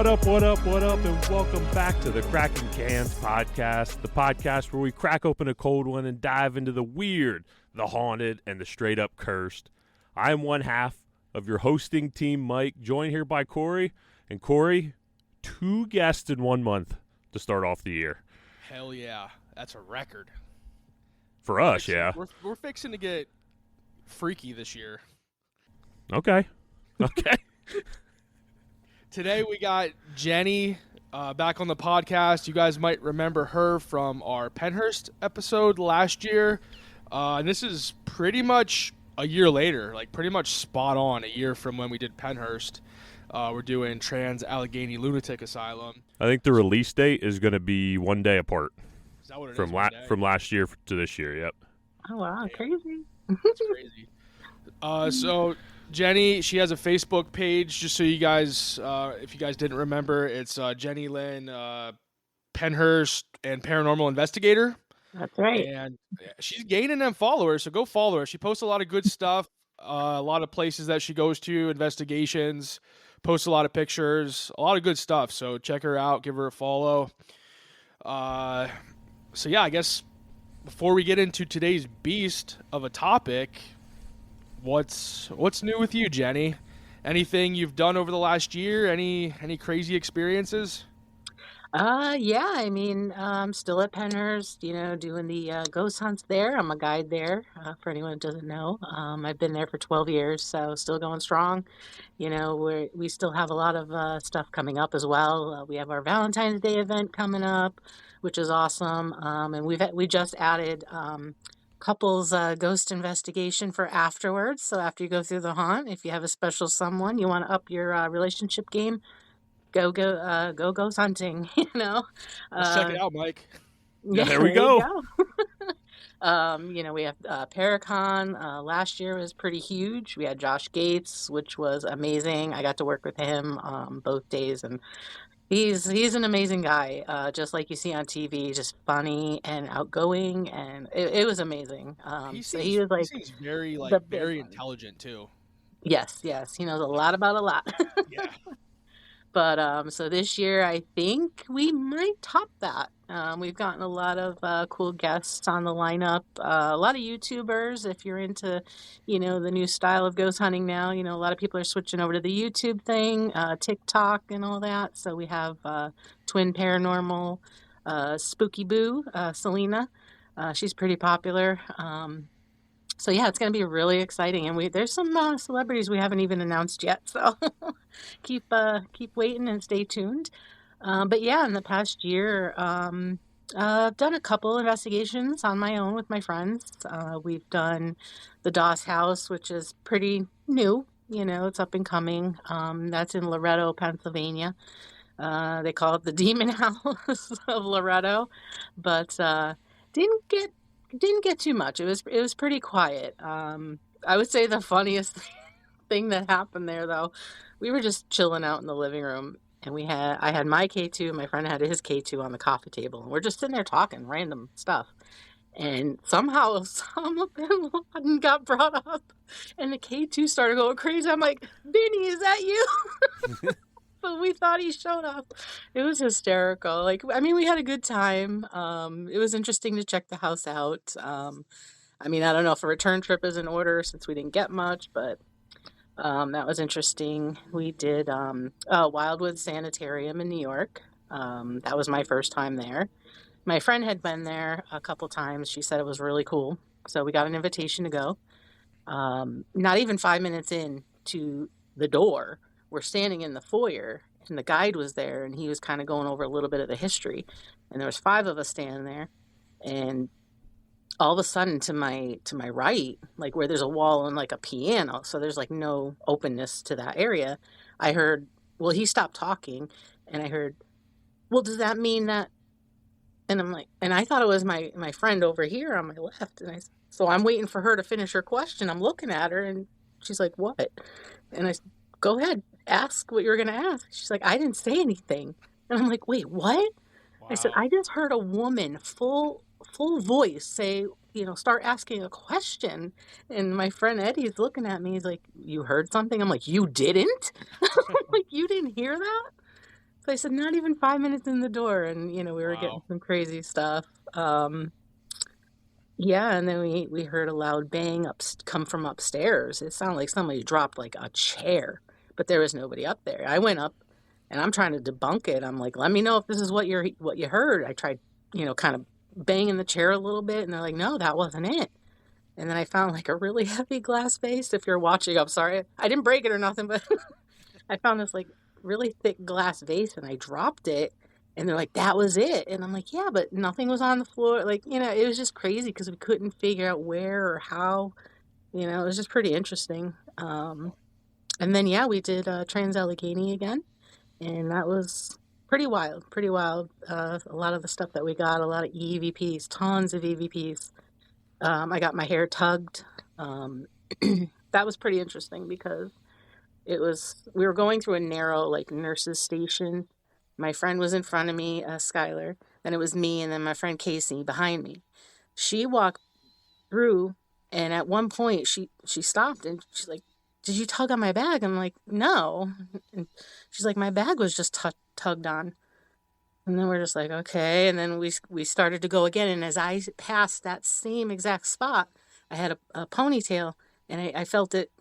What up, and welcome back to the Cracking Cans podcast, the podcast where we crack open a cold one and dive into the weird, the haunted, and the straight-up cursed. I am one half of your hosting team, Mike, joined here by Corey. And Corey, 2 guests in 1 month to start off the year. Hell yeah, that's a record. For us, yeah. We're fixing to get freaky this year. Okay. Today we got Jenni back on the podcast. You guys might remember her from our Pennhurst episode last year. And this is pretty much a year later, like pretty much spot on a year from when we did Pennhurst. We're doing Trans-Allegheny Lunatic Asylum. I think the release date is going to be 1 day apart. Is that what it from is? From last year to this year, yep. Oh, wow, crazy. It's crazy. So Jenni, she has a Facebook page, just so you guys, if you guys didn't remember, it's Jenni Lynn, Pennhurst, and Paranormal Investigator. That's right. And she's gaining them followers, so go follow her. She posts a lot of good stuff, a lot of places that she goes to, investigations, posts a lot of pictures, a lot of good stuff. So check her out, give her a follow. So yeah, I guess before we get into today's beast of a topic, what's new with you, Jenni? Anything you've done over the last year? Any crazy experiences? Yeah, I mean, I'm still at Pennhurst, doing the ghost hunts there. I'm a guide there, for anyone who doesn't know. I've been there for 12 years, so still going strong. We still have a lot of stuff coming up as well. We have our Valentine's Day event coming up, which is awesome. And we just added couples ghost investigation for afterwards. So after you go through the haunt, if you have a special someone, you want to up your relationship game, go ghost hunting. Let's check it out, Mike. Yeah, there we go. We have Paracon. Last year was pretty huge. We had Josh Gates, which was amazing. I got to work with him both days, and he's an amazing guy, just like you see on TV, just funny and outgoing, and it was amazing. He was seems very intelligent too. Yes, he knows a lot about a lot. Yeah. But so this year, I think we might top that. We've gotten a lot of cool guests on the lineup. A lot of YouTubers, if you're into, the new style of ghost hunting now. A lot of people are switching over to the YouTube thing, TikTok and all that. So we have Twin Paranormal, Spooky Boo, Selena. She's pretty popular. So yeah, it's going to be really exciting, and there's some celebrities we haven't even announced yet. So keep waiting and stay tuned. But yeah, in the past year, I've done a couple investigations on my own with my friends. We've done the Doss House, which is pretty new. It's up and coming. That's in Loretto, Pennsylvania. They call it the Demon House of Loretto, but didn't get too much. It was pretty quiet. I would say the funniest thing that happened there, though, we were just chilling out in the living room, and I had my K2, my friend had his K2 on the coffee table, and we're just sitting there talking random stuff, and somehow some of them got brought up, and the K2 started going crazy. I'm like, Vinny, is that you? But we thought he showed up. It was hysterical. We had a good time. It was interesting to check the house out. I don't know if a return trip is in order since we didn't get much, but that was interesting. We did Wildwood Sanitarium in New York. That was my first time there. My friend had been there a couple times. She said it was really cool. So we got an invitation to go. Not even 5 minutes in to the door, we're standing in the foyer, and the guide was there, and he was kind of going over a little bit of the history, and there was 5 of us standing there, and all of a sudden to my right, like where there's a wall and like a piano, so there's like no openness to that area, I heard, well, he stopped talking, and I heard, well, does that mean that, and I'm like, and I thought it was my friend over here on my left, and so I'm waiting for her to finish her question. I'm looking at her, and she's like, what? And I said, go ahead, ask what you were going to ask. She's like, I didn't say anything. And I'm like, wait, what? Wow. I said, I just heard a woman full voice say, start asking a question. And my friend Eddie's looking at me. He's like, you heard something? I'm like, you didn't? I'm like, you didn't hear that? So I said, not even 5 minutes in the door, and we were getting Wow. some crazy stuff. Yeah, and then we heard a loud bang come from upstairs. It sounded like somebody dropped like a chair, but there was nobody up there. I went up, and I'm trying to debunk it. I'm like, let me know if this is what you heard. I tried, kind of banging the chair a little bit, and they're like, no, that wasn't it. And then I found like a really heavy glass vase. If you're watching, I'm sorry, I didn't break it or nothing, but I found this like really thick glass vase, and I dropped it. And they're like, that was it. And I'm like, yeah, but nothing was on the floor. Like, it was just crazy because we couldn't figure out where or how. It was just pretty interesting. And then, yeah, we did Trans-Allegheny again. And that was pretty wild, pretty wild. A lot of the stuff that we got, a lot of EVPs, tons of EVPs. I got my hair tugged. That was pretty interesting because we were going through a narrow like nurses station. My friend was in front of me, Skylar. Then it was me, and then my friend Casey behind me. She walked through, and at one point she stopped and she's like, "Did you tug on my bag?" I'm like, "No." And she's like, "My bag was just tugged on." And then we're just like, "Okay." And then we started to go again, and as I passed that same exact spot, I had a ponytail, and I felt it,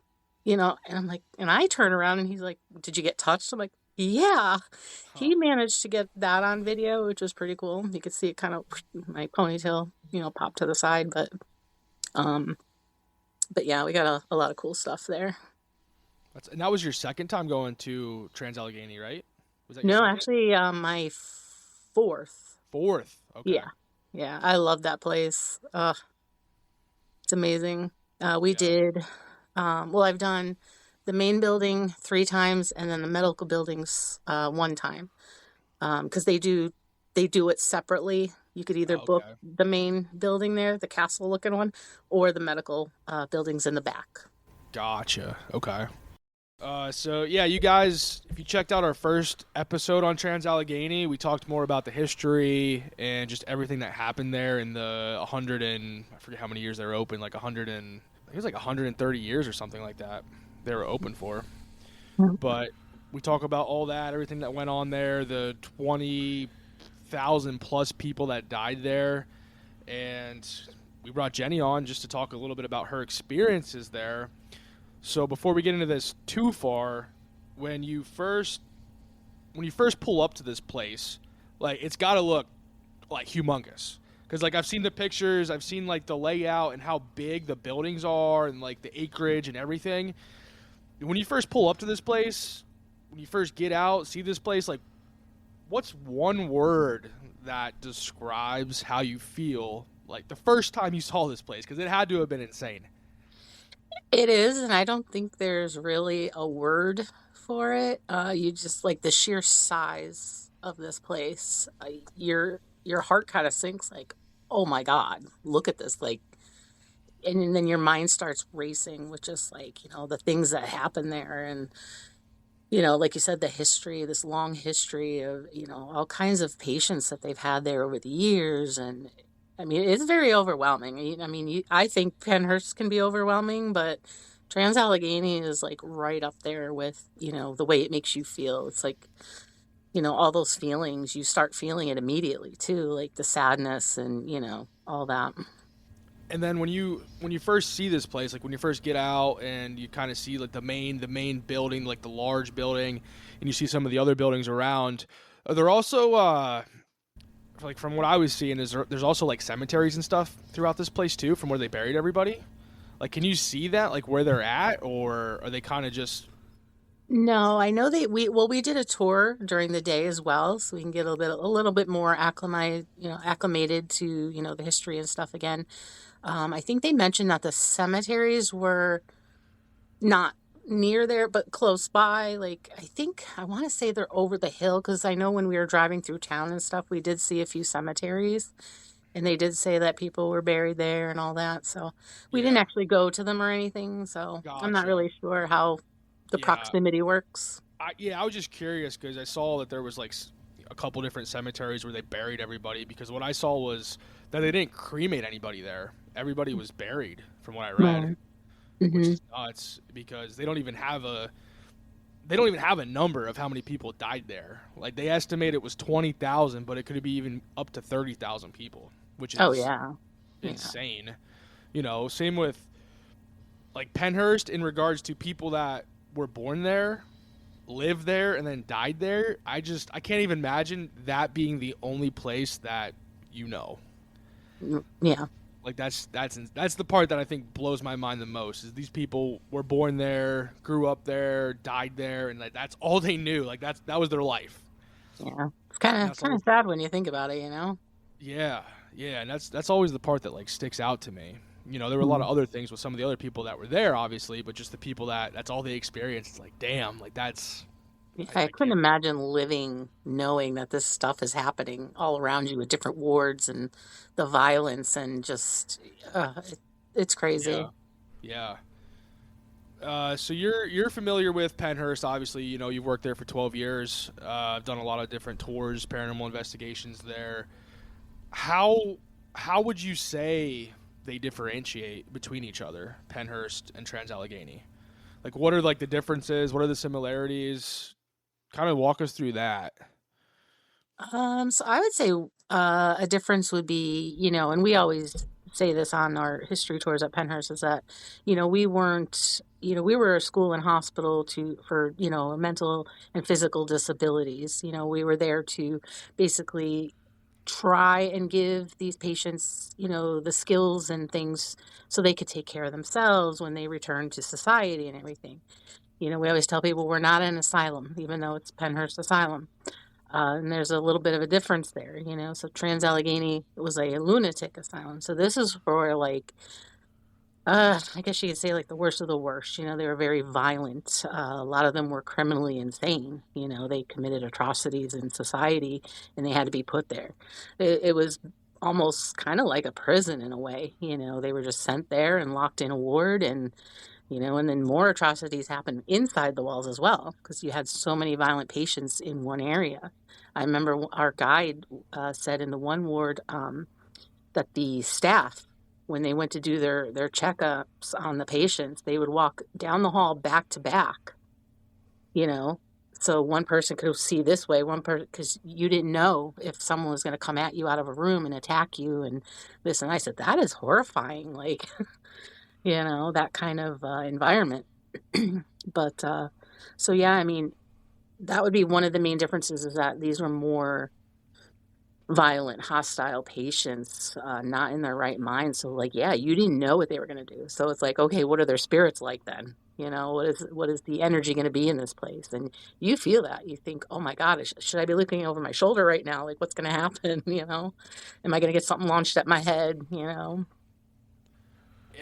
and I'm like, and I turn around, and he's like, "Did you get touched?" I'm like, "Yeah." Huh. He managed to get that on video, which was pretty cool. You could see it kind of my ponytail, pop to the side, um, but yeah, we got a lot of cool stuff there. And that was your second time going to Trans-Allegheny, right? Was that your No, second? actually, my fourth. Fourth. Okay. Yeah, yeah, I love that place. It's amazing. We Yeah. did, well, I've done the main building 3 times, and then the medical buildings one time, because they do it separately. You could either book Okay. the main building there, the castle looking one, or the medical buildings in the back. Gotcha. Okay. So yeah, you guys, if you checked out our first episode on Trans-Allegheny, we talked more about the history and just everything that happened there in the 100 and I forget how many years they were open, like 100 and I think it was like 130 years or something like that. They were open for. Mm. But we talk about all that, everything that went on there, the 20,000 plus people that died there, and we brought Jenni on just to talk a little bit about her experiences there. So before we get into this too far, when you first pull up to this place, like it's got to look like humongous. Cuz like I've seen the pictures, I've seen like the layout and how big the buildings are and like the acreage and everything. When you first pull up to this place, when you first get out, see this place, like what's one word that describes how you feel like the first time you saw this place, cuz it had to have been insane. It is, and I don't think there's really a word for it. You just like the sheer size of this place. Your heart kind of sinks. Like, oh my God, look at this! Like, and then your mind starts racing with just like the things that happen there, and like you said, the history, this long history of all kinds of patients that they've had there over the years, and I mean, it's very overwhelming. I mean, I think Pennhurst can be overwhelming, but Trans-Allegheny is like right up there with, the way it makes you feel. It's like, all those feelings, you start feeling it immediately too, like the sadness and, all that. And then when you first see this place, like when you first get out and you kind of see like the main building, like the large building, and you see some of the other buildings around, they're also like from what I was seeing is there's also like cemeteries and stuff throughout this place too, from where they buried everybody. Like, can you see that, like where they're at, or are they kind of just? No, I know we did a tour during the day as well, so we can get a little bit more acclimated to, the history and stuff again. I think they mentioned that the cemeteries were not near there, but close by. Like, I want to say they're over the hill because I know when we were driving through town and stuff, we did see a few cemeteries, and they did say that people were buried there and all that. So we didn't Yeah, actually go to them or anything. So I'm not gotcha. really sure how the Yeah, proximity works. I was just curious because I saw that there was like a couple different cemeteries where they buried everybody. Because what I saw was that they didn't cremate anybody there. Everybody was buried, from what I read, Right. which Hmm. is nuts because they don't even have they don't even have a number of how many people died there. Like, they estimate it was 20,000, but it could be even up to 30,000 people, which Oh is yeah. insane. You know, same with like Pennhurst in regards to people that were born there, lived there, and then died there. I can't even imagine that being the only place that you know. Yeah. Like that's the part that I think blows my mind the most is these people were born there, grew up there, died there, and like that's all they knew. Like that was their life. Yeah. It's kind of sad when you think about it, you know. Yeah, and that's always the part that like sticks out to me. You know, there were a lot of other things with some of the other people that were there, obviously, but just the people that's all they experienced. It's like, damn, like that's. Yeah, I couldn't imagine living knowing that this stuff is happening all around you with different wards and the violence and just it's crazy. Yeah. So you're familiar with Pennhurst, obviously. You know, you've worked there for 12 years. I've done a lot of different tours, paranormal investigations there. How would you say they differentiate between each other, Pennhurst and Trans-Allegheny? Like, what are like the differences? What are the similarities? Kind of walk us through that. So I would say a difference would be, you know, and we always say this on our history tours at Pennhurst is that, you know, we weren't, you know, we were a school and hospital for, you know, mental and physical disabilities. You know, we were there to basically try and give these patients, you know, the skills and things so they could take care of themselves when they return to society and everything. You know, we always tell people we're not an asylum, even though it's Pennhurst Asylum. And there's a little bit of a difference there, you know. So Trans-Allegheny was a lunatic asylum. So this is for like, I guess you could say like the worst of the worst. You know, they were very violent. A lot of them were criminally insane. You know, they committed atrocities in society and they had to be put there. It was almost kind of like a prison in a way. You know, they were just sent there and locked in a ward and you know, and then more atrocities happen inside the walls as well because you had so many violent patients in one area. I remember our guide said in the one ward that the staff, when they went to do their checkups on the patients, they would walk down the hall back to back, you know, so one person could see this way, one person, because you didn't know if someone was going to come at you out of a room and attack you and this. And I said, that is horrifying. Like, you know, that kind of environment. But so yeah, I mean, that would be one of the main differences is that these were more violent, hostile patients, not in their right mind. So like, yeah, you didn't know what they were going to do. So it's like, okay, what are their spirits like then? You know, what is the energy going to be in this place? And you feel that. You think, oh my God, should I be looking over my shoulder right now? Like, what's going to happen? You know, am I going to get something launched at my head? You know.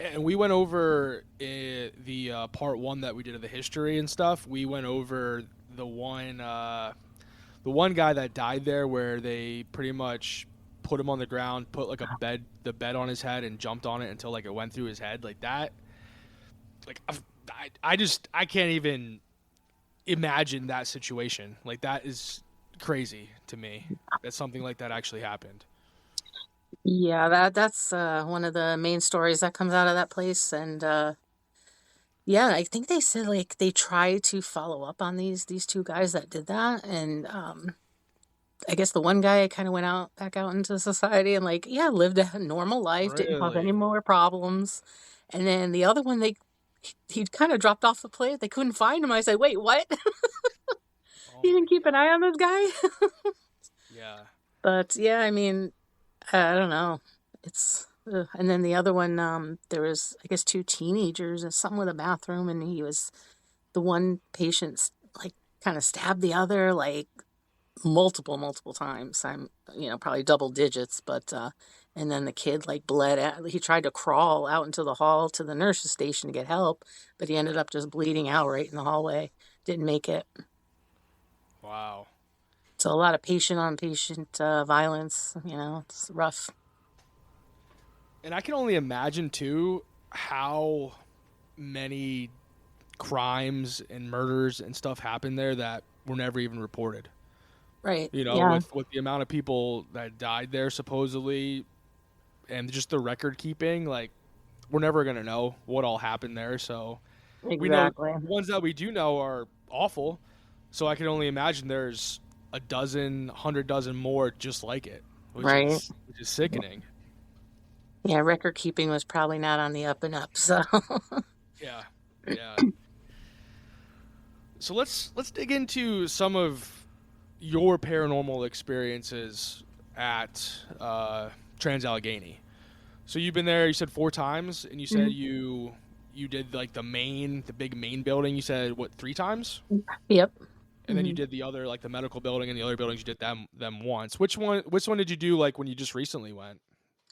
And we went over the part one that we did of the history and stuff. We went over the one guy that died there, where they pretty much put him on the ground, put like the bed on his head, and jumped on it until like it went through his head, like that. Like I can't even imagine that situation. Like that is crazy to me that something like that actually happened. Yeah, that's one of the main stories that comes out of that place, and yeah, I think they said like they tried to follow up on these two guys that did that, and I guess the one guy kind of went back out into society and like yeah, lived a normal life, didn't cause any more problems, and then the other one he kind of dropped off the plate. They couldn't find him. I said, wait, what? You didn't keep an eye on this guy? Yeah. But yeah, I mean. I don't know. It's and then the other one, there was I guess two teenagers and something with a bathroom, and the one patient like kind of stabbed the other like multiple times. I'm probably double digits, but and then the kid like bled out. He tried to crawl out into the hall to the nurse's station to get help, but he ended up just bleeding out right in the hallway. Didn't make it. Wow. So a lot of patient-on-patient violence, you know, it's rough. And I can only imagine, too, how many crimes and murders and stuff happened there that were never even reported. Right. You know, yeah. with the amount of people that died there, supposedly, and just the record keeping, like, we're never going to know what all happened there. So Exactly. we know ones that we do know are awful. So I can only imagine there's a dozen, 100 dozen more just like it, Right. which is sickening. Yeah, record keeping was probably not on the up and up, so. Yeah, yeah. So let's dig into some of your paranormal experiences at Trans-Allegheny. So you've been there, you said 4 times, and you said Mhm. you did like the big main building. You said what, 3 times? Yep. And then you Mhm. did the other, like the medical building and the other buildings. You did them once. Which one did you do like when you just recently went?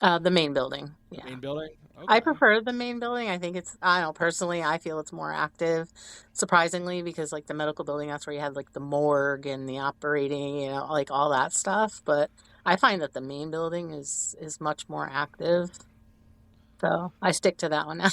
The main building. The Yeah. main building. I Okay. prefer the main building. I think I don't know, personally, I feel it's more active, surprisingly, because like the medical building, that's where you have like the morgue and the operating, like all that stuff. But I find that the main building is much more active. So I stick to that one now.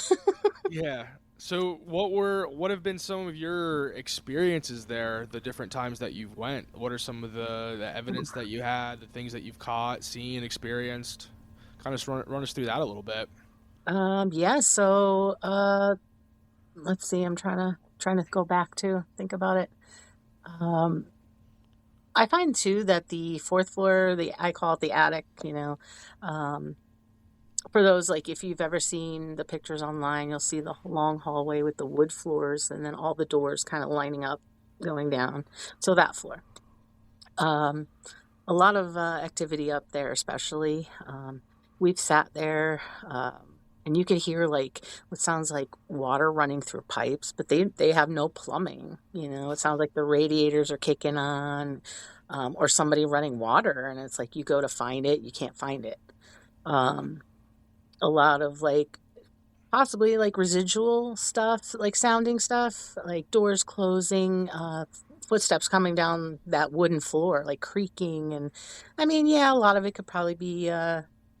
Yeah. So what have been some of your experiences there, the different times that you've went? What are some of the evidence that you had, the things that you've caught, seen, experienced? Kind of just run us through that a little bit. Yeah, so let's see, I'm trying to go back to think about it. Um I find too that the fourth floor, I call it the attic, um for those, like, if you've ever seen the pictures online, you'll see the long hallway with the wood floors and then all the doors kind of lining up going down. So that floor. Um, a lot of activity up there, especially. We've sat there, and you could hear like what sounds like water running through pipes, but they have no plumbing. It sounds like the radiators are kicking on, or somebody running water, and it's like you go to find it, you can't find it. Um, a lot of like possibly like residual stuff, like sounding stuff, like doors closing, footsteps coming down that wooden floor, like creaking. And I mean, yeah, a lot of it could probably be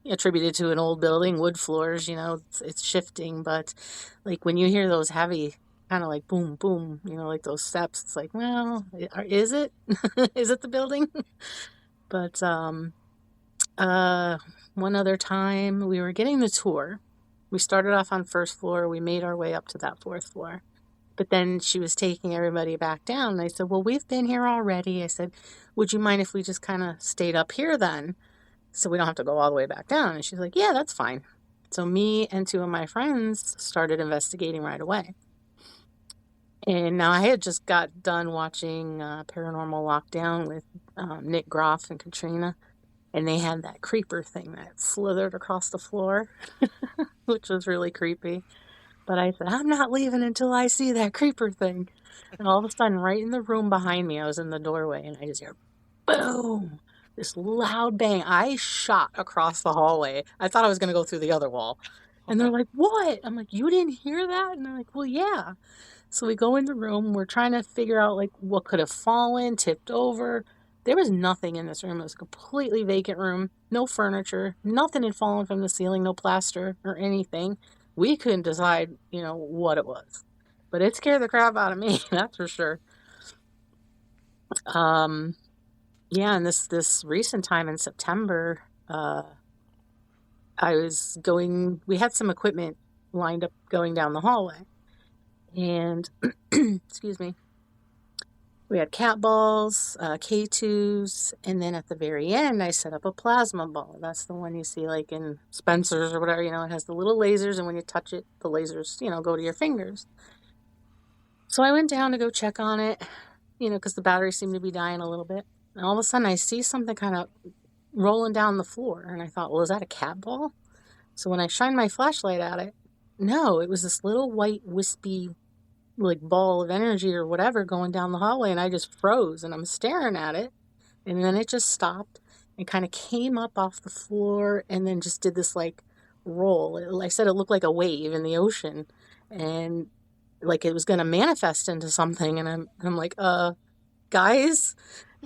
attributed to an old building, wood floors, it's shifting. But like when you hear those heavy, kind of like boom, boom, like those steps, it's like, well, is it? Is it the building? But uh, one other time we were getting the tour. We started off on first floor. We made our way up to that fourth floor. But then she was taking everybody back down. And I said, well, we've been here already. I said, would you mind if we just kind of stayed up here then? So we don't have to go all the way back down. And she's like, yeah, that's fine. So me and 2 of my friends started investigating right away. And now I had just got done watching Paranormal Lockdown with Nick Groff and Katrina. And they had that creeper thing that slithered across the floor, which was really creepy. But I said, I'm not leaving until I see that creeper thing. And all of a sudden, right in the room behind me, I was in the doorway, and I just hear boom, this loud bang. I shot across the hallway. I thought I was going to go through the other wall. And they're like, what? I'm like, you didn't hear that? And they're like, well, yeah. So we go in the room. We're trying to figure out like what could have fallen, tipped over. There was nothing in this room. It was a completely vacant room. No furniture. Nothing had fallen from the ceiling. No plaster or anything. We couldn't decide, what it was. But it scared the crap out of me, that's for sure. Um, yeah, and this recent time in September, we had some equipment lined up going down the hallway. And, excuse me, we had cat balls, K2s, and then at the very end, I set up a plasma ball. That's the one you see like in Spencer's or whatever, it has the little lasers, and when you touch it, the lasers, go to your fingers. So I went down to go check on it, because the battery seemed to be dying a little bit. And all of a sudden, I see something kind of rolling down the floor, and I thought, well, is that a cat ball? So when I shined my flashlight at it, no, it was this little white wispy like ball of energy or whatever going down the hallway, and I just froze, and I'm staring at it, and then it just stopped and kind of came up off the floor and then just did this like roll. I said it looked like a wave in the ocean, and like it was going to manifest into something, and I'm like, guys,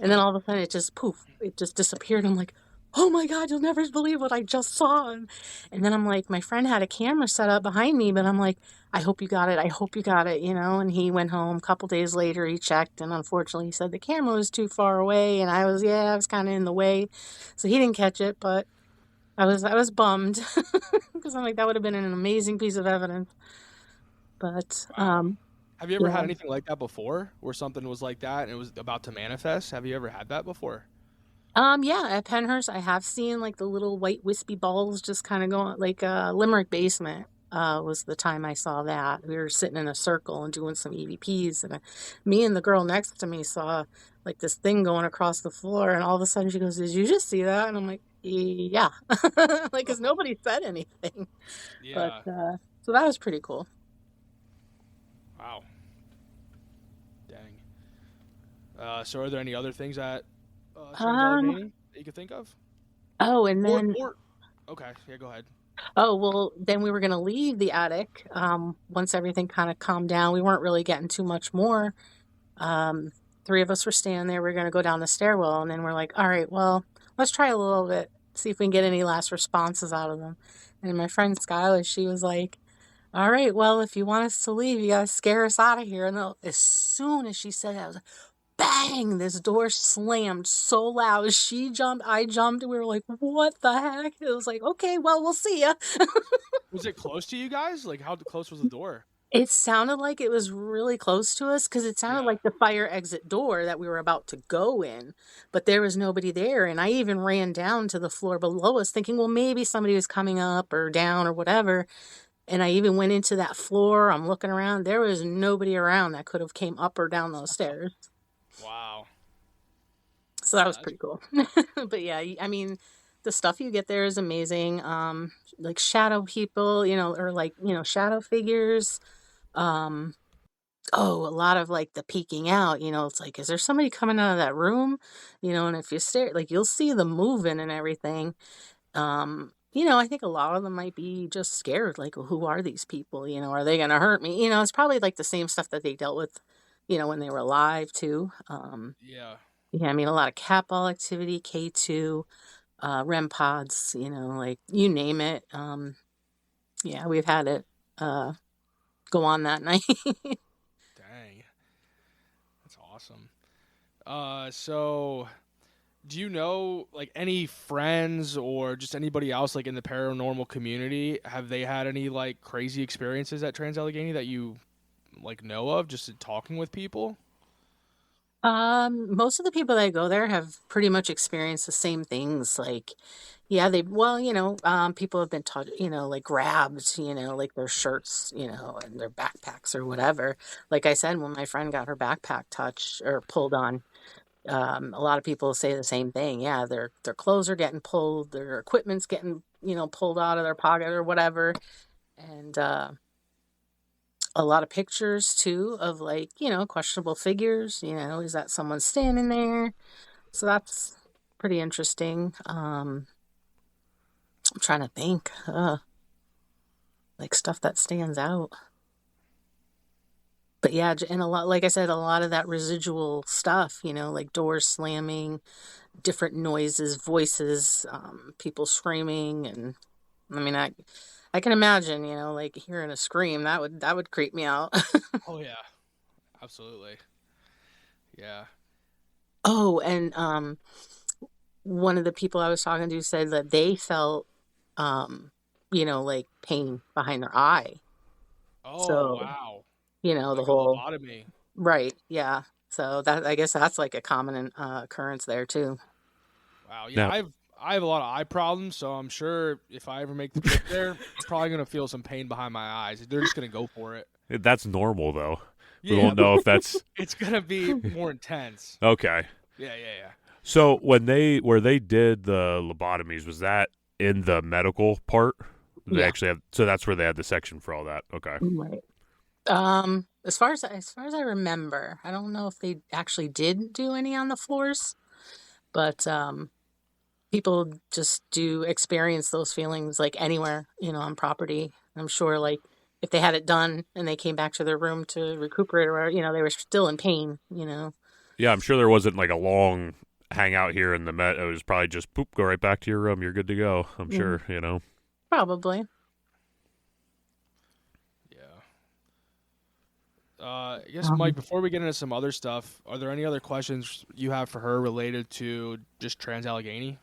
and then all of a sudden it just poof, it just disappeared. I'm like, oh my God, you'll never believe what I just saw. And then I'm like, my friend had a camera set up behind me, but I'm like, I hope you got it. I hope you got it, and he went home a couple days later, he checked, and unfortunately he said the camera was too far away, and I was kind of in the way. So he didn't catch it, but I was bummed because I'm like, that would have been an amazing piece of evidence. But, Wow. Have you ever had Yeah. anything like that before, where something was like that and it was about to manifest? Have you ever had that before? Yeah, at Pennhurst, I have seen like the little white wispy balls just kind of going like Limerick basement. Was the time I saw that. We were sitting in a circle and doing some EVPs, and me and the girl next to me saw like this thing going across the floor, and all of a sudden she goes, "Did you just see that?" And I'm like, "Yeah," like because nobody said anything. But Yeah. so that was pretty cool. Wow. Dang. So are there any other things at Um, Trans-Allegheny that you could think of? oh, and then Or okay, yeah, go ahead. Oh, well, then we were going to leave the attic once everything kind of calmed down. We weren't really getting too much more. Um, Three of us were standing there. We are going to go down the stairwell, and then we're like, all right, well, let's try a little bit, see if we can get any last responses out of them. And my friend Skylar, she was like, all right, well, if you want us to leave, you got to scare us out of here. And as soon as she said that, I was like, bang, this door slammed so loud. She jumped, I jumped, and we were like, what the heck? It was like, okay, well, we'll see ya. Was it close to you guys? Like, how close was the door? It sounded like it was really close to us because it sounded Yeah. like the fire exit door that we were about to go in, but there was nobody there. And I even ran down to the floor below us thinking, well, maybe somebody was coming up or down or whatever. And I even went into that floor. I'm looking around. There was nobody around that could have came up or down those stairs. Wow. So that was That's pretty cool. But yeah, I mean, the stuff you get there is amazing. Like shadow people, or like, shadow figures. Um, oh, a lot of like the peeking out, it's like, is there somebody coming out of that room? And if you stare, like you'll see them moving and everything. I think a lot of them might be just scared, like, who are these people? Are they gonna hurt me? It's probably like the same stuff that they dealt with, when they were alive too. yeah. Yeah, I mean a lot of cat ball activity, K2, REM pods, like you name it. Yeah, we've had it go on that night. Dang. That's awesome. So do you know like any friends or just anybody else like in the paranormal community? Have they had any like crazy experiences at Trans-Allegheny that you like know of just in talking with people? Most of the people that go there have pretty much experienced the same things. Like, yeah, people have been taught, like grabbed, like their shirts, and their backpacks or whatever. Like I said, when my friend got her backpack touched or pulled on, a lot of people say the same thing. Yeah, their clothes are getting pulled, their equipment's getting, pulled out of their pocket or whatever. And a lot of pictures too of like, questionable figures, is that someone standing there? So that's pretty interesting. I'm trying to think, like stuff that stands out. But yeah, and a lot, like I said, a lot of that residual stuff, like doors slamming, different noises, voices, people screaming, and I mean, I can imagine, like hearing a scream that would creep me out. Oh yeah. Absolutely. Yeah. Oh, and one of the people I was talking to said that they felt, like pain behind their eye. Oh So, wow. the Like a whole lobotomy. right, yeah. So that I guess that's like a common occurrence there too. Wow. Yeah, Now, I have a lot of eye problems, so I'm sure if I ever make the trip there, I'm probably gonna feel some pain behind my eyes. They're just gonna go for it. that's normal though. We Yeah, don't know if that's it's gonna be more intense. okay. Yeah, yeah, yeah. So where they did the lobotomies, was that in the medical part? They Yeah. actually have, so that's where they had the section for all that. Okay. Right. As far as I remember, I don't know if they actually did do any on the floors, but people just do experience those feelings like anywhere, on property. I'm sure like if they had it done and they came back to their room to recuperate or whatever, they were still in pain. Yeah, I'm sure there wasn't like a long hangout here in the Met. It was probably just poop, go right back to your room. You're good to go. I'm sure, Probably. Yeah. I guess Mike, before we get into some other stuff, are there any other questions you have for her related to just Trans-Allegheny?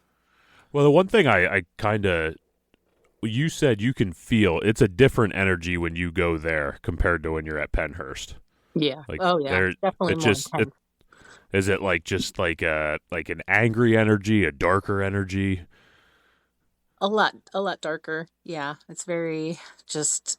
Well, the one thing I kind of, you said you can feel it's a different energy when you go there compared to when you're at Pennhurst. Yeah. Like Oh yeah. there, Definitely it's more just it. intense. Is it like just like an angry energy, a darker energy? A lot darker. Yeah. It's very just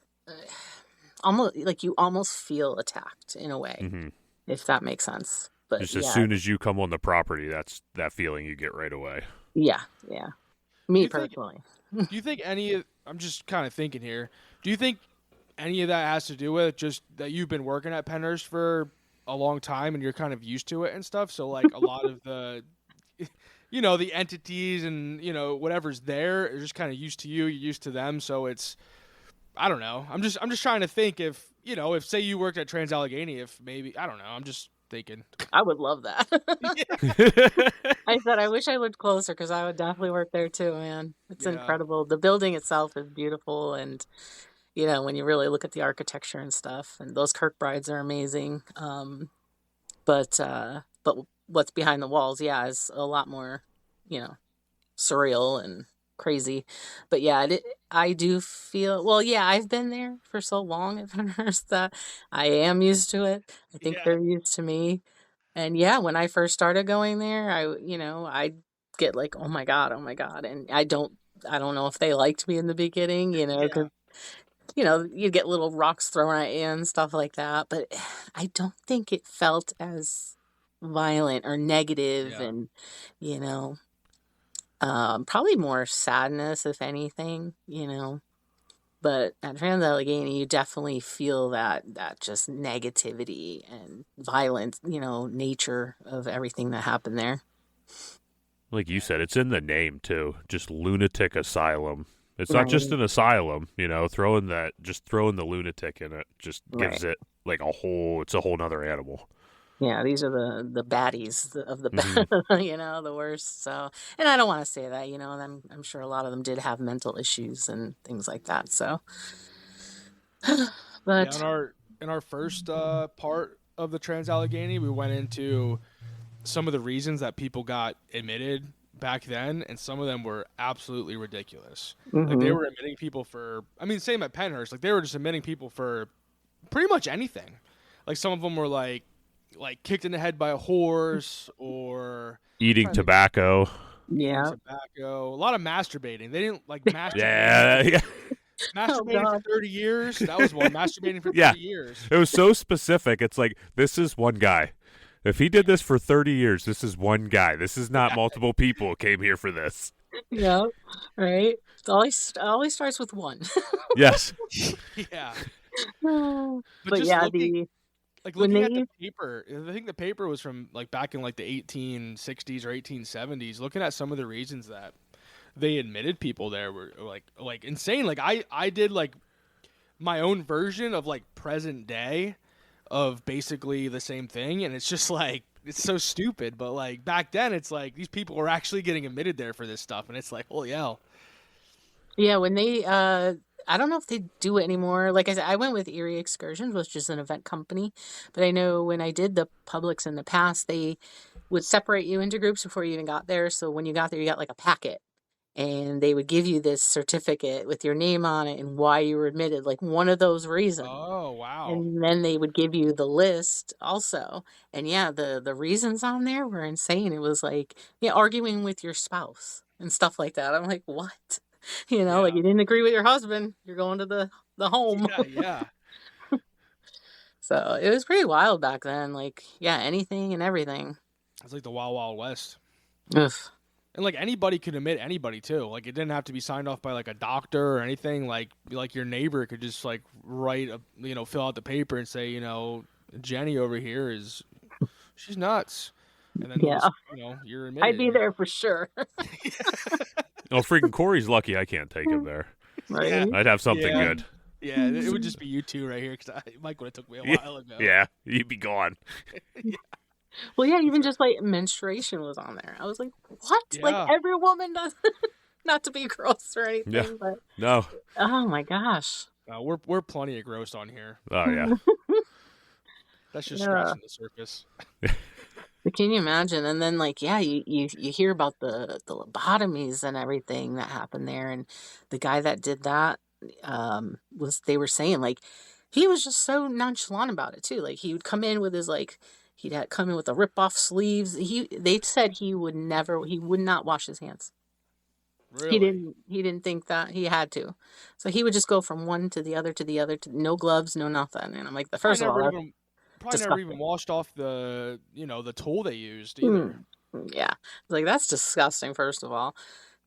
almost like you almost feel attacked in a way, Hmm. if that makes sense. But Just as yeah, soon as you come on the property, that's that feeling you get right away. yeah, yeah. Do Me you think? personally. Do you think any of? I'm just kind of thinking here. Do you think any of that has to do with just that you've been working at Pennhurst for a long time and you're kind of used to it and stuff? So like a lot of the, the entities and whatever's there is just kind of used to you. You're used to them. So it's I don't know. I'm just trying to think if say you worked at Trans-Allegheny, if maybe I don't know. I'm just thinking. I would love that. I said I wish I lived closer because I would definitely work there too, man. It's Yeah. incredible. The building itself is beautiful, and when you really look at the architecture and stuff, and those Kirkbrides are amazing. But what's behind the walls, yeah, is a lot more, you know, surreal and crazy. But yeah, I do feel well. Yeah, I've been there for so long at Pennhurst that I am used to it. I think Yeah. they're used to me. And yeah, when I first started going there, I get like, oh my God, and I don't know if they liked me in the beginning, Yeah. because you get little rocks thrown at you and stuff like that. But I don't think it felt as violent or negative, Yeah. and you know, probably more sadness, if anything, But at Trans-Allegheny, you definitely feel that just negativity and violent, nature of everything that happened there. Like you said, it's in the name too. Just lunatic asylum. It's not just Right, an asylum, throwing the lunatic in it just right. gives it like it's a whole nother animal. Yeah, these are the baddies of the Hmm. the worst. So, and I don't want to say that, and I'm sure a lot of them did have mental issues and things like that. So, Yeah. In but our first part of the Trans-Allegheny, we went into some of the reasons that people got admitted back then, and some of them were absolutely ridiculous. Like they hmm were admitting people for, I mean, same at Pennhurst. Like they were just admitting people for pretty much anything. Like some of them were like kicked in the head by a horse, or I'm Eating trying to think, tobacco. eating yeah. tobacco, a lot of masturbating. They didn't like masturbating Yeah, yeah, Oh masturbating for God. 30 years. That was one. Masturbating for yeah. 30 years. It was so specific. It's like this is one guy. If he did this for 30 years, this is one guy. This is not multiple people came here for this. Yeah. Right. It always starts with one. Yes. Yeah. But But just yeah, looking the like when looking at the they paper, I think the paper was from like back in like the 1860s or 1870s. Looking at some of the reasons that they admitted people there were like insane. Like I did like my own version of like present day of basically the same thing, and it's just like it's so stupid. But like back then, it's like these people were actually getting admitted there for this stuff, and it's like holy hell. Yeah, when they I don't know if they do it anymore. Like I said, I went with Erie Excursions, which is an event company. But I know when I did the Publix in the past, they would separate you into groups before you even got there. So when you got there, you got like a packet. And they would give you this certificate with your name on it and why you were admitted, like one of those reasons. Oh wow. And then they would give you the list also. And yeah, the reasons on there were insane. It was like, yeah, arguing with your spouse and stuff like that. I'm like, what? Like Yeah. you didn't agree with your husband, you're going to the home. Yeah. Yeah. So it was pretty wild back then. Like, yeah, anything and everything. It's like the Wild Wild West. Ugh. And like anybody could admit anybody too. Like it didn't have to be signed off by like a doctor or anything. Like your neighbor could just like write a fill out the paper and say Jenny over here she's nuts, and then they'll Yeah, just you're I'd admitted. be there for sure. Oh, freaking Corey's lucky I can't take him there. Yeah. Right? I'd have something Yeah. good. Yeah, it would just be you two right here because Mike would have took me a Yeah. while ago. Yeah, you'd be gone. Well, yeah, even just like menstruation was on there. I was like, what? Like Yeah. every woman does. Not to be gross or anything, Yeah. but No. oh my gosh. We're plenty of gross on here. Oh, yeah. That's just Yeah. scratching the surface. But can you imagine? And then like, yeah, you hear about the lobotomies and everything that happened there, and the guy that did that they were saying like he was just so nonchalant about it too. Like he would come in with his he'd come in with the rip off sleeves. They said he would not wash his hands. Really? He didn't think that he had to. So he would just go from one to the other to the other to no gloves, no nothing. And I'm like, the first of all, that's Probably never even disgusting. washed off the the tool they used either. Mm, yeah. Like that's disgusting, first of all.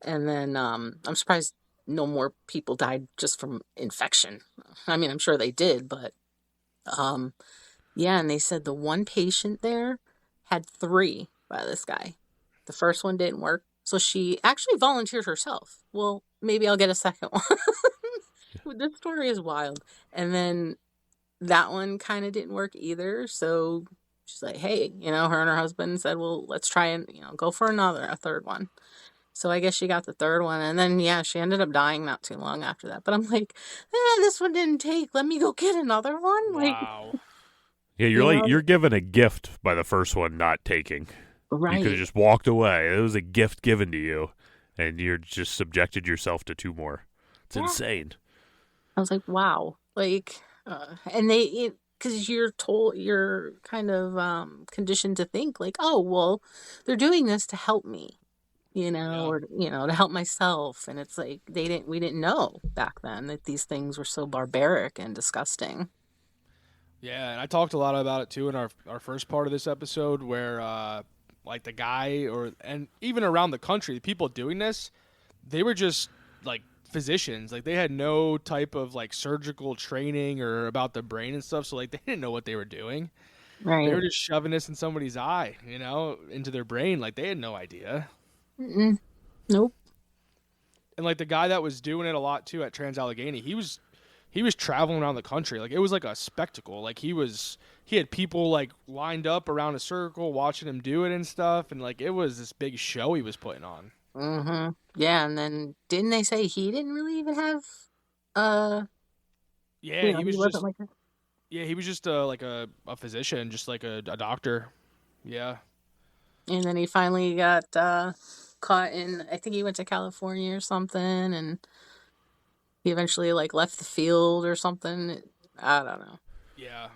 And then I'm surprised no more people died just from infection. I mean, I'm sure they did, but um yeah, and they said the one patient there had three by this guy. The first one didn't work. So she actually volunteered herself. Well, maybe I'll get a second one. This story is wild. And then that one kind of didn't work either. So she's like, hey, her and her husband said, well, let's try and, go for a third one. So I guess she got the third one. And then, yeah, she ended up dying not too long after that. But I'm like, this one didn't take. Let me go get another one. Wow. Yeah, you're given a gift by the first one not taking. Right. You could have just walked away. It was a gift given to you, and you're just subjected yourself to two more. It's insane. I was like, wow. And because you're kind of conditioned to think like, oh, well, they're doing this to help me, or, to help myself. And it's like, we didn't know back then that these things were so barbaric and disgusting. Yeah, and I talked a lot about it too in our first part of this episode where like the guy and even around the country, the people doing this, they were just like physicians. Like they had no type of like surgical training or about the brain and stuff, so like they didn't know what they were doing. Right. They were just shoving this in somebody's eye, into their brain. Like they had no idea. Mm-mm. Nope. And like the guy that was doing it a lot too at Trans-Allegheny, he was traveling around the country. Like it was like a spectacle. Like he had people like lined up around a circle watching him do it and stuff. And like it was this big show he was putting on. Mm-hmm. Yeah. And then didn't they say he didn't really even have, yeah, he wasn't like that? Yeah, he was just like a physician, just like a doctor. Yeah. And then he finally got caught I think he went to California or something, and he eventually left the field or something. I don't know. Yeah.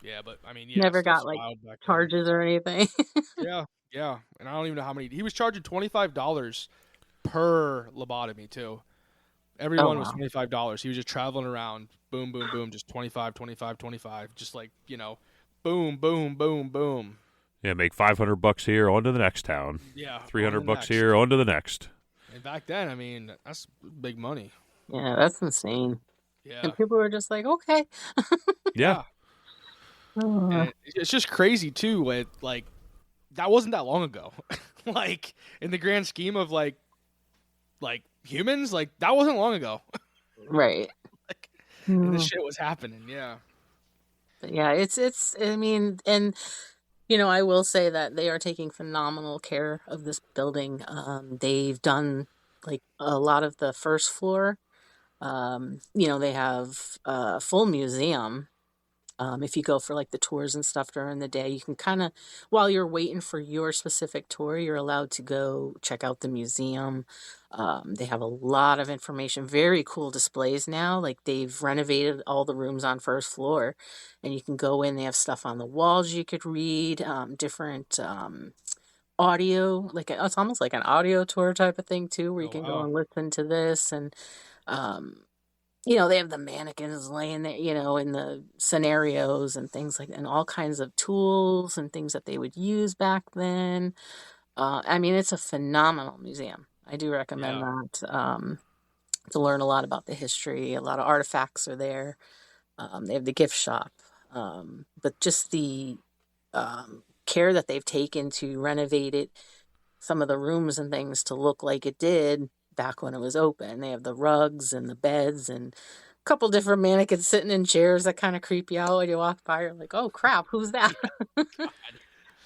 Yeah, but I mean, yeah, Never got charges or anything. Yeah. And I don't even know how many. He was charging $25 per lobotomy too. Everyone was $25. He was just traveling around, boom, boom, boom, just 25, 25, 25, just boom, boom, boom, boom. Yeah, make $500 here, on to the next town. Yeah, $300 here, on to the next. And back then, I mean, that's big money. Yeah, that's insane. Yeah, and people were just like, okay. Yeah. And it's just crazy too. With that wasn't that long ago. In the grand scheme of like humans, that wasn't long ago. Right. And this shit was happening. Yeah. But yeah, it's. I mean, and I will say that they are taking phenomenal care of this building. They've done a lot of the first floor. They have a full museum. If you go for the tours and stuff during the day, you can kind of, while you're waiting for your specific tour, you're allowed to go check out the museum. They have a lot of information, very cool displays now. They've renovated all the rooms on first floor, and you can go in. They have stuff on the walls you could read, different audio, it's almost like an audio tour type of thing too, where you can go and listen to this. And they have the mannequins laying there, in the scenarios and things and all kinds of tools and things that they would use back then. I mean, it's a phenomenal museum. I do recommend that to learn a lot about the history. A lot of artifacts are there. They have the gift shop. But just the care that they've taken to renovate it, some of the rooms and things to look like it did back when it was open. They have the rugs and the beds and a couple different mannequins sitting in chairs that kind of creep you out when you walk by. You're like, oh crap, who's that?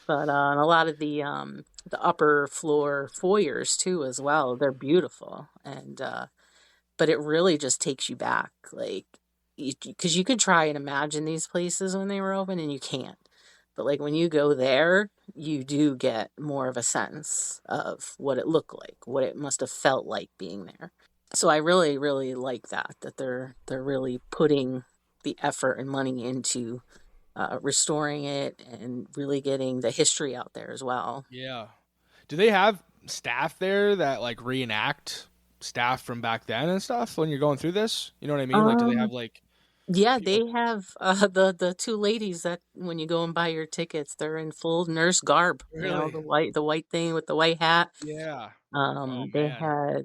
But a lot of the upper floor foyers too as well, they're beautiful. And but it really just takes you back, because you could try and imagine these places when they were open and you can't. But when you go there, you do get more of a sense of what it looked like, what it must have felt like being there. So I really, really like that they're really putting the effort and money into restoring it and really getting the history out there as well. Yeah. Do they have staff there that like reenact staff from back then and stuff when you're going through this? You know what I mean? Like, do they have Um, like yeah, people? they have the two ladies that when you go and buy your tickets, they're in full nurse garb. You know, Really? the white thing with the white hat. Yeah. Oh They man. had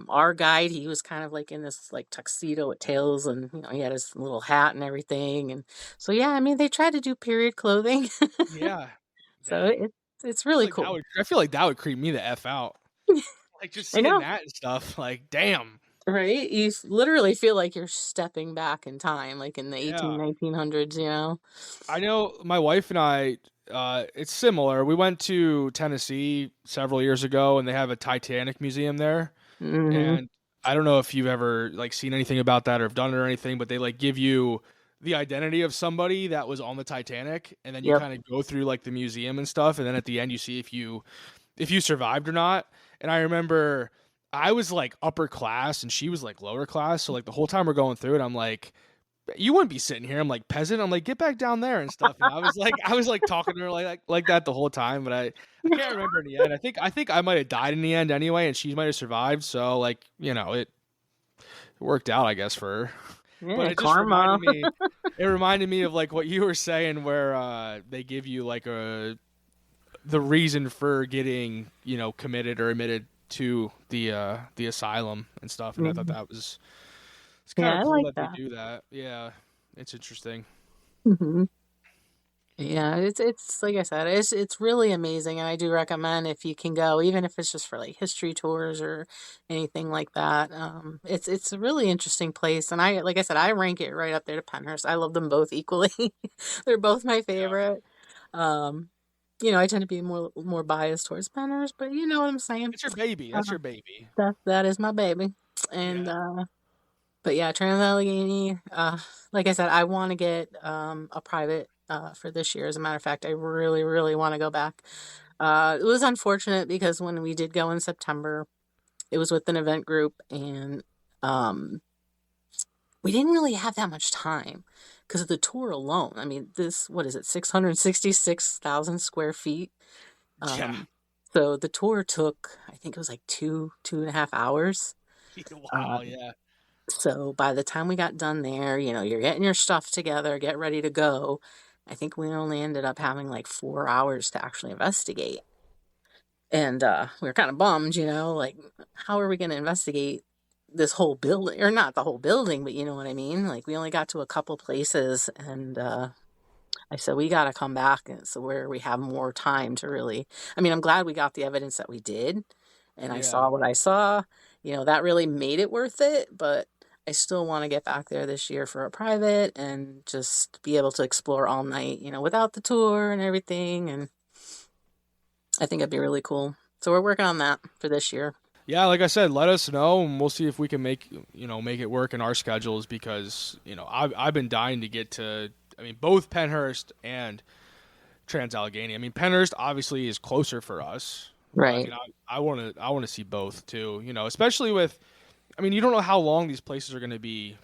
our guide. He was kind of like in this like tuxedo with tails, and he had his little hat and everything. And so yeah, I mean, they tried to do period clothing, Yeah. so Dang. it's I feel really like that cool. would I feel like that would creep me the F out. Like just I seeing know, that and stuff. Like, damn. right? Literally feel like you're stepping back in time, like in the Yeah. 1900s. You know. I know my wife and I, it's similar. We went to Tennessee several years ago, and they have a Titanic museum there. Hmm. And I don't know if you've ever like seen anything about that or have done it or anything, but they like give you the identity of somebody that was on the Titanic, and then you Yep. kind of go through like the museum and stuff, and then at the end you see if you survived or not. And I remember I was like upper class and she was like lower class, so like the whole time we're going through it, I'm like, you wouldn't be sitting here. I'm like, peasant. I'm like, get back down there and stuff. And I was like talking to her like that the whole time, but I can't remember in the end. I think I might have died in the end anyway, and she might have survived. So like, it worked out, I guess, for her. But Yeah, it just karma. reminded me. It reminded me of like what you were saying, where they give you like the reason for getting committed or admitted to the asylum and stuff. And I thought Mhm. that was it's kind Yeah, of I cool like that they that. do that. Yeah, it's interesting. Hmm. Yeah, it's like I said, it's really amazing, and I do recommend if you can go, even if it's just for like history tours or anything like that. It's a really interesting place, and I like I said, I rank it right up there to Pennhurst. I love them both equally. They're both my Yeah, favorite. Um, I tend to be more biased towards Pennhurst, but you know what I'm saying. it's your baby. That's Uh, your baby. that is my baby, and Yeah, but yeah, Trans-Allegheny, like I said, I want to get a private for this year. As a matter of fact, I really, really want to go back. It was unfortunate because when we did go in September, it was with an event group, and um, we didn't really have that much time because of the tour alone. I mean, what is it, 666,000 square feet? yeah. Um, so the tour took, I think it was like 2.5 hours. Uh, Wow. Yeah, So by the time we got done there, you're getting your stuff together, get ready to go. I think we only ended up having like 4 hours to actually investigate. And we were kind of bummed, like, how are we going to investigate this whole building? Or not the whole building, but you know what I mean? Like, we only got to a couple places, and I said, we got to come back so where we have more time to really. I mean, I'm glad we got the evidence that we did, and I yeah. saw what I saw. That really made it worth it, but I still want to get back there this year for a private and just be able to explore all night, without the tour and everything. And I think it'd be really cool. So we're working on that for this year. Yeah, like I said, let us know, and we'll see if we can make it work in our schedules because I've been dying to get to. I mean, both Pennhurst and Trans-Allegheny. I mean, Pennhurst obviously is closer for us, but I Right. mean, I want to see both too. Especially with. I mean, you don't know how long these places are going to be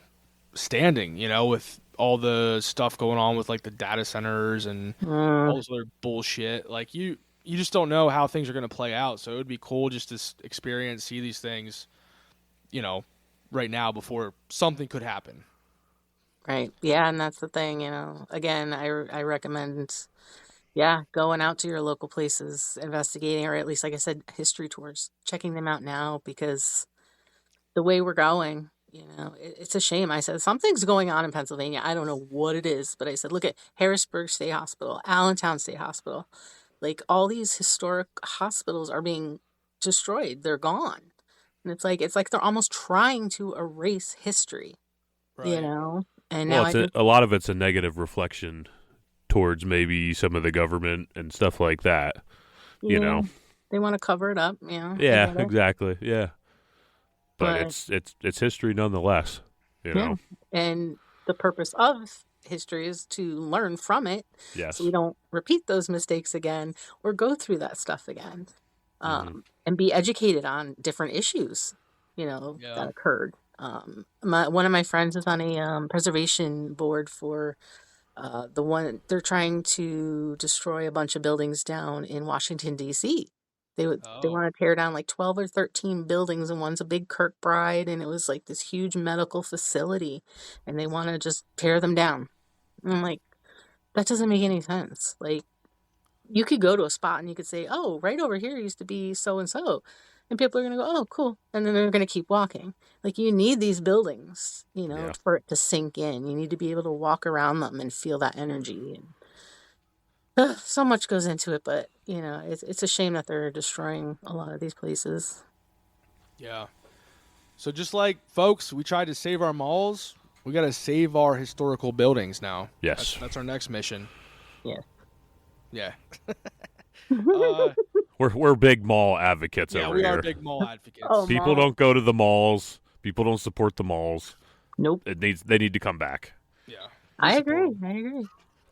standing. With all the stuff going on with like the data centers and all Mm, this other bullshit. Like you just don't know how things are going to play out. So it would be cool just to experience, see these things, you know, right now before something could happen. right. Yeah, and that's the thing, Again, I recommend, yeah, going out to your local places, investigating, or at least, like I said, history tours, checking them out now because the way we're going, it's a shame. I said, something's going on in Pennsylvania. I don't know what it is, but I said, look at Harrisburg State Hospital, Allentown State Hospital. Like all these historic hospitals are being destroyed. They're gone. And it's like they're almost trying to erase history, you Right. know? And Well, now it's I just, a lot of it's a negative reflection towards maybe some of the government and stuff like that. You yeah, know. they want to cover it up, I Yeah, get it. exactly. Yeah, but But it's history nonetheless. You yeah. know. And the purpose of history is to learn from it so we Yes. don't repeat those mistakes again or go through that stuff again. Hmm. And be educated on different issues, that Yeah. occurred. One of my friends is on a preservation board for the one they're trying to destroy a bunch of buildings down in Washington D.C. They Oh, want to tear down like 12 or 13 buildings, and one's a big Kirkbride, and it was like this huge medical facility, and they want to just tear them down. And I'm like, that doesn't make any sense. Like, you could go to a spot and you could say, "Oh, right over here used to be so and so," and people are gonna go, "Oh, cool," and then they're gonna keep walking. Like, you need these buildings, Yeah. for it to sink in. You need to be able to walk around them and feel that energy. And so much goes into it, but it's a shame that they're destroying a lot of these places. yeah. So just like folks, we tried to save our malls. We got to save our historical buildings now. Yes. That's our next mission. Yeah. Yeah. uh, We're big mall advocates yeah, over we here. are big mall advocates. Oh, People mall. don't go to the malls. People don't support the malls. Nope. They need to come back. Yeah. I agree.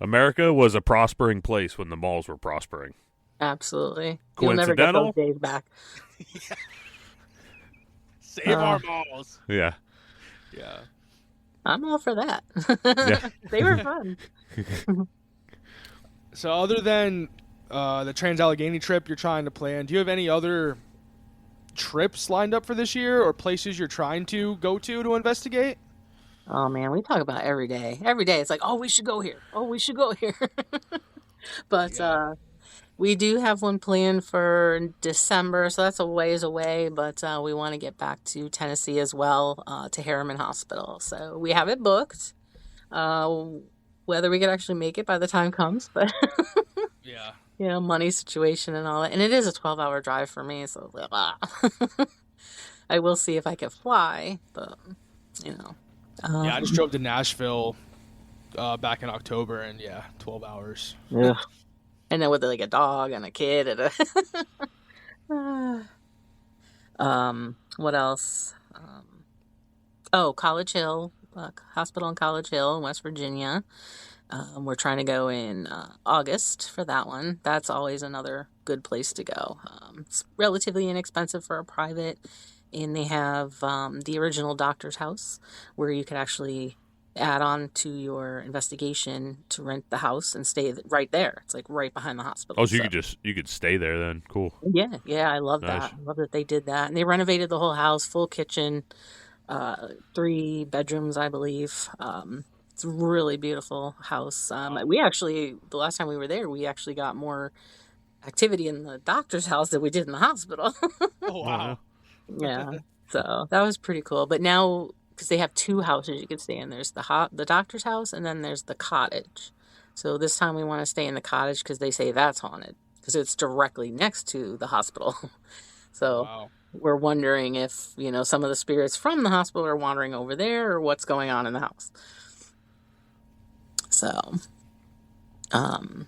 America was a prospering place when the malls were prospering. Absolutely. You'll never get Coincidental? those days back. Save our malls. Yeah. Yeah. I'm all for that. Yeah. They were fun. So other than the Trans-Allegheny trip you're trying to plan, do you have any other trips lined up for this year or places you're trying to go to investigate? Oh man, we talk about it every day. Every day it's like, oh, we should go here. Oh, we should go here. But Yeah. we do have one planned for December, so that's a ways away. But we want to get back to Tennessee as well, to Harriman Hospital. So we have it booked. Whether we could actually make it by the time comes, but Yeah. money situation and all that. And it is a 12-hour drive for me, so I will see if I can fly, but Yeah, I just drove to Nashville back in October, and 12 hours. yeah. And then with like a dog and a kid and what else? College Hill, hospital in College Hill in West Virginia. We're trying to go in August for that one. That's always another good place to go. It's relatively inexpensive for a private, and they have the original doctor's house where you could actually add on to your investigation to rent the house and stay right there. It's like right behind the hospital. Oh, so you could stay there then. Cool. Yeah, I love Nice. that. I love that they did that. And they renovated the whole house, full kitchen, 3 bedrooms, I believe. It's a really beautiful house. We actually, the last time we were there, we actually got more activity in the doctor's house than we did in the hospital. Oh, wow. Yeah, so that was pretty cool. But now, because they have 2 houses you can stay in, there's the doctor's house, and then there's the cottage. So this time we want to stay in the cottage because they say that's haunted because it's directly next to the hospital. So Wow. we're wondering if some of the spirits from the hospital are wandering over there or what's going on in the house. So, but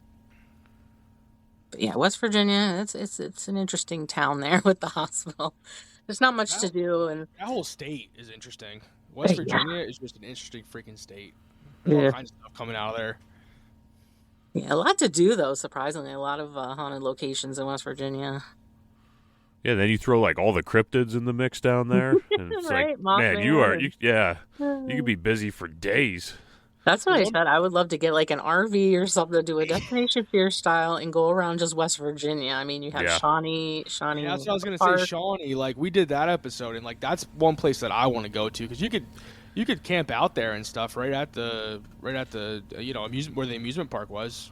yeah, West Virginia, it's an interesting town there with the hospital. There's not much to do, and That whole state is interesting. West Yeah. Virginia is just an interesting freaking state. There's all kinds of stuff coming out of there. yeah, a lot to do though. Surprisingly, a lot of haunted locations in West Virginia. Yeah, then you throw like all the cryptids in the mix down there, and it's Right, like, man, Mothman you could be busy for days. That's what I said. I would love to get like an RV or something, do a Destination Fear style, and go around just West Virginia. I mean, you have Yeah. Shawnee. Yeah, that's what I was gonna Park. say, Shawnee. Like we did that episode, and like that's one place that I want to go to because you could camp out there and stuff right at the amusement where the amusement park was.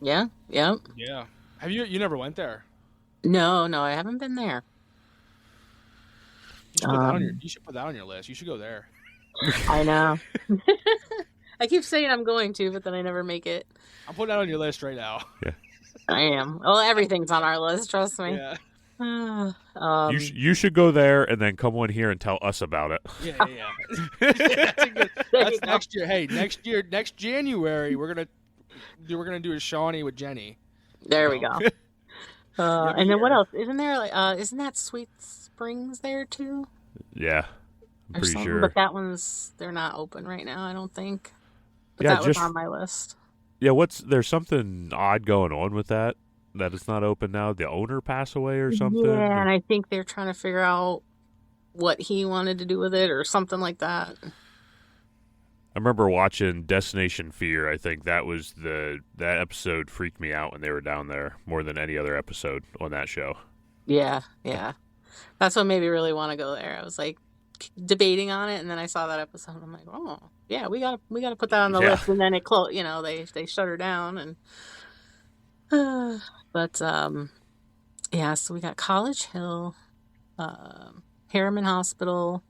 Yeah, yeah. Yeah. Have you never went there? No, I haven't been there. You should put that on your list. You should go there. I know. I keep saying I'm going to, but then I never make it. I'm putting that on your list right now. I am. Well, everything's on our list. Trust me. Yeah. You should go there and then come on here and tell us about it. Yeah. That's There you that's go. next year. Hey, next January, we're gonna do a Shawnee with Jenny. There we go. Every And then what year. else? Isn't there like isn't that Sweet Springs there too? Yeah, I'm Or pretty something? sure. But that one's they're not open right now, I don't think. But Yeah, that was just- on my list. Yeah, there's something odd going on with that it's not open now. The owner passed away or something. Yeah, and I think they're trying to figure out what he wanted to do with it or something like that. I remember watching Destination Fear. I think that episode freaked me out when they were down there more than any other episode on that show. Yeah. That's what made me really want to go there. I was like debating on it, and then I saw that episode. I'm like, oh yeah, we gotta put that on the list. And then it closed. They shut her down, and but yeah. So we got College Hill, Harriman Hospital.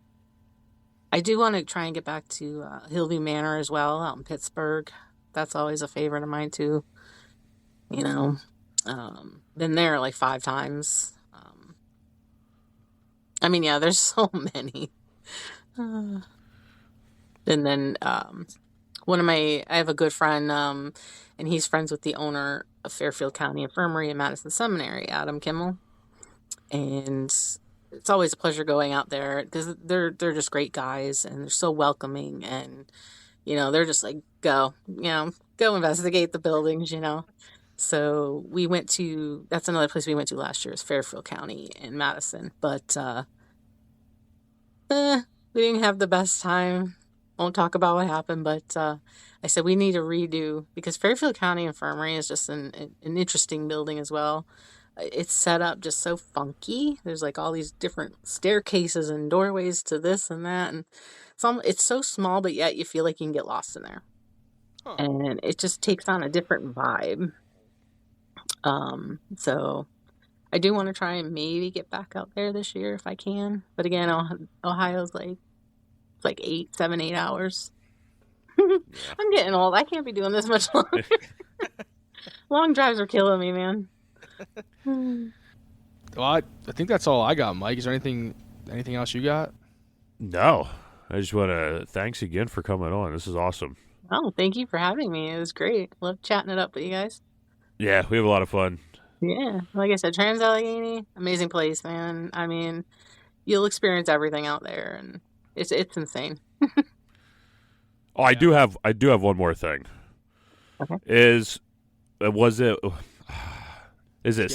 I do want to try and get back to Hillview Manor as well, out in Pittsburgh. That's always a favorite of mine too. Been there like 5 times. There's so many. And then I have a good friend, and he's friends with the owner of Fairfield County Infirmary and Madison Seminary, Adam Kimmel. And it's always a pleasure going out there because they're just great guys, and they're so welcoming, and they're just like, go investigate the buildings. So that's another place we went to last year, is Fairfield County in Madison, but we didn't have the best time. Won't talk about what happened, but I said we need to redo, because Fairfield County Infirmary is just an interesting building as well. It's set up just so funky. There's like all these different staircases and doorways to this and that, and it's so small, but yet you feel like you can get lost in there. Huh. And it just takes on a different vibe. So I do want to try and maybe get back out there this year if I can. But again, Ohio's like 8 hours. Yeah. I'm getting old. I can't be doing this much longer. Long drives are killing me, man. Well, I think that's all I got, Mike. Is there anything else you got? No. I just want to thanks again for coming on. This is awesome. Oh, thank you for having me. It was great. Love chatting it up with you guys. Yeah, we have a lot of fun. Yeah. Like I said, Trans-Allegheny, amazing place, man. You'll experience everything out there, and it's insane. Oh, I do have one more thing. Okay. Is it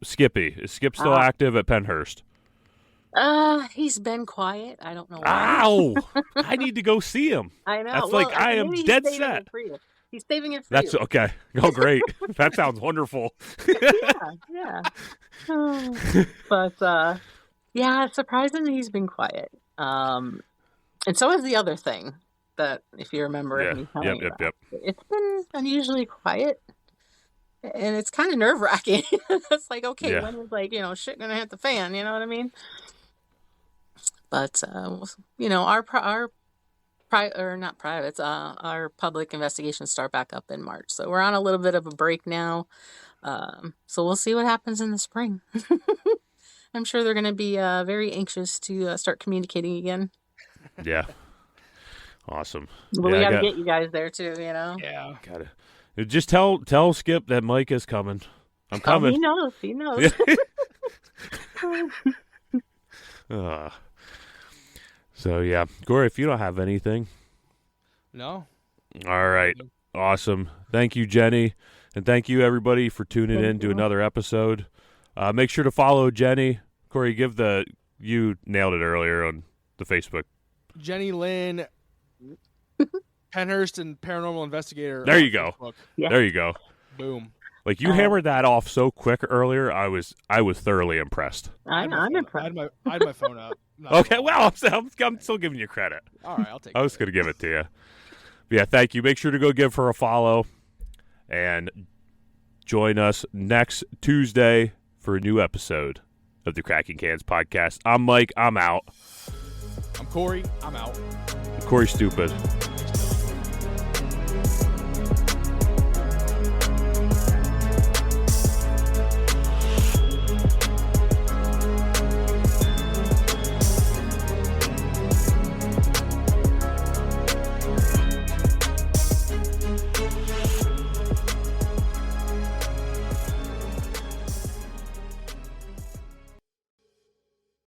Skippy? Is Skip still active at Pennhurst? He's been quiet. I don't know why. Ow! I need to go see him. I know. That's I am dead set. He's saving it for That's you. Okay. Oh, great. That sounds wonderful. Yeah. But yeah, surprisingly, he's been quiet. And so is the other thing that, if you remember, me telling you about. It's been unusually quiet. And it's kind of nerve-wracking. It's like, okay, when is shit gonna hit the fan? You know what I mean? But our public investigations start back up in March, so we're on a little bit of a break now. So we'll see what happens in the spring. I'm sure they're gonna be very anxious to start communicating again. Yeah. Awesome. Well, we gotta get you guys there too. Yeah. Gotta. Just tell Skip that Mike is coming. I'm coming. Oh, he knows. So yeah, Corey, if you don't have anything. No. All right. Awesome. Thank you, Jenni, and thank you everybody for tuning in to another episode. Make sure to follow Jenni. Corey, you nailed it earlier on the Facebook. Jenni Lynn. Pennhurst and Paranormal Investigator. There you go. Yeah. There you go. Boom. Like you hammered that off so quick earlier. I was thoroughly impressed. I'm impressed. I had my phone up. Okay, well, I'm still giving you credit. All right, I'll take it. I was going to give it to you. But yeah, thank you. Make sure to go give her a follow and join us next Tuesday for a new episode of the Cracking Cans podcast. I'm Mike. I'm out. I'm Corey. I'm out. Corey's stupid.